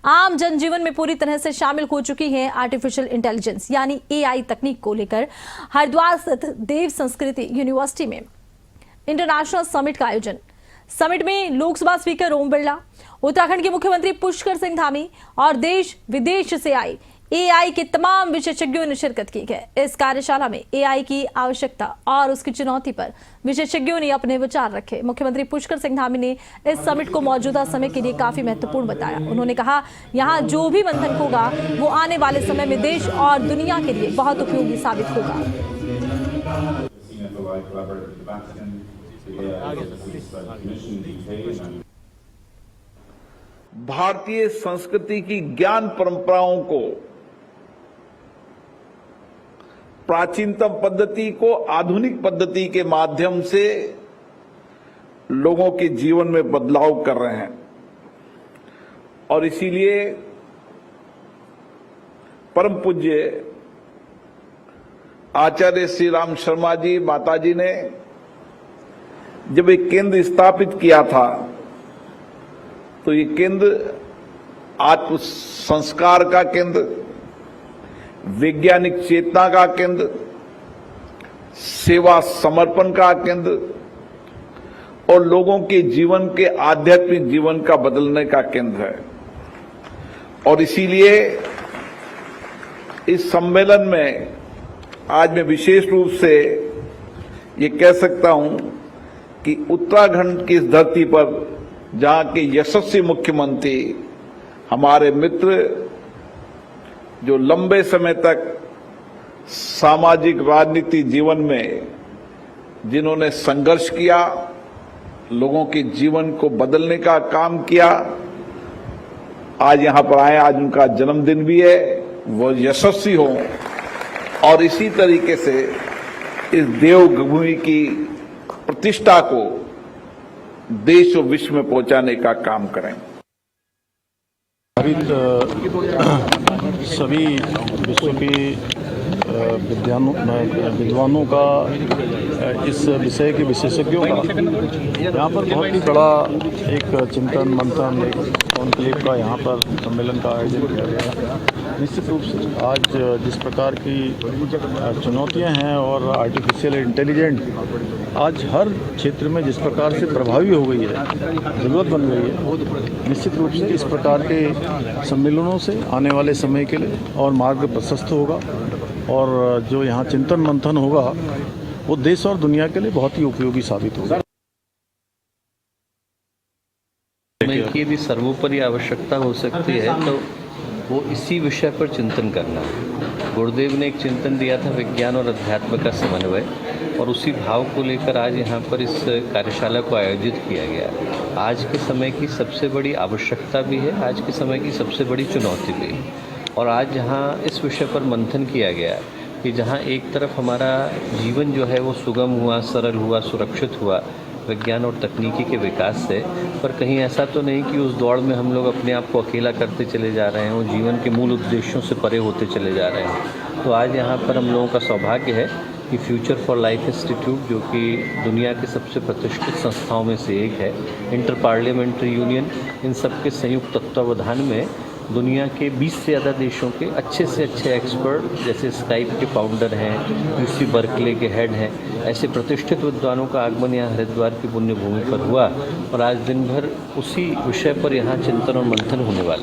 आम जनजीवन में पूरी तरह से शामिल हो चुकी है आर्टिफिशियल इंटेलिजेंस यानी एआई तकनीक को लेकर हरिद्वार स्थित देव संस्कृति यूनिवर्सिटी में इंटरनेशनल समिट का आयोजन। समिट में लोकसभा स्पीकर ओम बिरला, उत्तराखंड के मुख्यमंत्री पुष्कर सिंह धामी और देश विदेश से आए एआई के तमाम विशेषज्ञों ने शिरकत की है। इस कार्यशाला में एआई की आवश्यकता और उसकी चुनौती पर विशेषज्ञों ने अपने विचार रखे। मुख्यमंत्री पुष्कर सिंह धामी ने इस समिट को मौजूदा समय के लिए काफी महत्वपूर्ण बताया। उन्होंने कहा, यहाँ जो भी मंथन होगा वो आने वाले समय में देश और दुनिया के लिए बहुत उपयोगी साबित होगा। भारतीय संस्कृति की ज्ञान परंपराओं को, प्राचीनतम पद्धति को आधुनिक पद्धति के माध्यम से लोगों के जीवन में बदलाव कर रहे हैं और इसीलिए परम पूज्य आचार्य श्री राम शर्मा जी माताजी ने जब एक केंद्र स्थापित किया था तो ये केंद्र आत्म संस्कार का केंद्र, वैज्ञानिक चेतना का केंद्र, सेवा समर्पण का केंद्र और लोगों के जीवन के आध्यात्मिक जीवन का बदलने का केंद्र है। और इसीलिए इस सम्मेलन में आज मैं विशेष रूप से ये कह सकता हूं कि उत्तराखंड की इस धरती पर जहां के यशस्वी मुख्यमंत्री, हमारे मित्र जो लंबे समय तक सामाजिक राजनीति जीवन में जिन्होंने संघर्ष किया, लोगों के जीवन को बदलने का काम किया, आज यहां पर आए। आज उनका जन्मदिन भी है, वो यशस्वी हो और इसी तरीके से इस देवभूमि की प्रतिष्ठा को देश और विश्व में पहुंचाने का काम करें। सभी विश्व के विद्वानों का, इस विषय के विशेषज्ञों का यहाँ पर बहुत ही बड़ा एक चिंतन मंथन, एक कॉन्क्लेव का यहाँ पर सम्मेलन का आयोजन किया गया। निश्चित रूप से आज जिस प्रकार की चुनौतियाँ हैं और आर्टिफिशियल इंटेलिजेंट आज हर क्षेत्र में जिस प्रकार से प्रभावी हो गई है, ज़रूरत बन गई है, निश्चित रूप से इस प्रकार के सम्मेलनों से आने वाले समय के लिए और मार्ग प्रशस्त होगा और जो यहाँ चिंतन मंथन होगा वो देश और दुनिया के लिए बहुत ही उपयोगी साबित होगा। की यदि सर्वोपरि आवश्यकता हो सकती है तो वो इसी विषय पर चिंतन करना है। गुरुदेव ने एक चिंतन दिया था, विज्ञान और अध्यात्म का समन्वय, और उसी भाव को लेकर आज यहाँ पर इस कार्यशाला को आयोजित किया गया। आज के समय की सबसे बड़ी आवश्यकता भी है, आज के समय की सबसे बड़ी चुनौती भी है। और आज यहाँ इस विषय पर मंथन किया गया कि जहाँ एक तरफ हमारा जीवन जो है वो सुगम हुआ, सरल हुआ, सुरक्षित हुआ विज्ञान और तकनीकी के विकास से, पर कहीं ऐसा तो नहीं कि उस दौड़ में हम लोग अपने आप को अकेला करते चले जा रहे हैं, वो जीवन के मूल उद्देश्यों से परे होते चले जा रहे हैं। तो आज यहाँ पर हम लोगों का सौभाग्य है कि फ्यूचर फॉर लाइफ इंस्टीट्यूट, जो कि दुनिया के सबसे प्रतिष्ठित संस्थाओं में से एक है, इंटर पार्लियामेंट्री यूनियन, इन सब के संयुक्त तत्वावधान में दुनिया के 20 से ज़्यादा देशों के अच्छे से अच्छे एक्सपर्ट, जैसे स्काइप के फाउंडर हैं, यूसी बर्कले के हेड हैं, ऐसे प्रतिष्ठित विद्वानों का आगमन यहाँ हरिद्वार की पुण्य भूमि पर हुआ और आज दिन भर उसी विषय पर यहाँ चिंतन और मंथन होने वाला।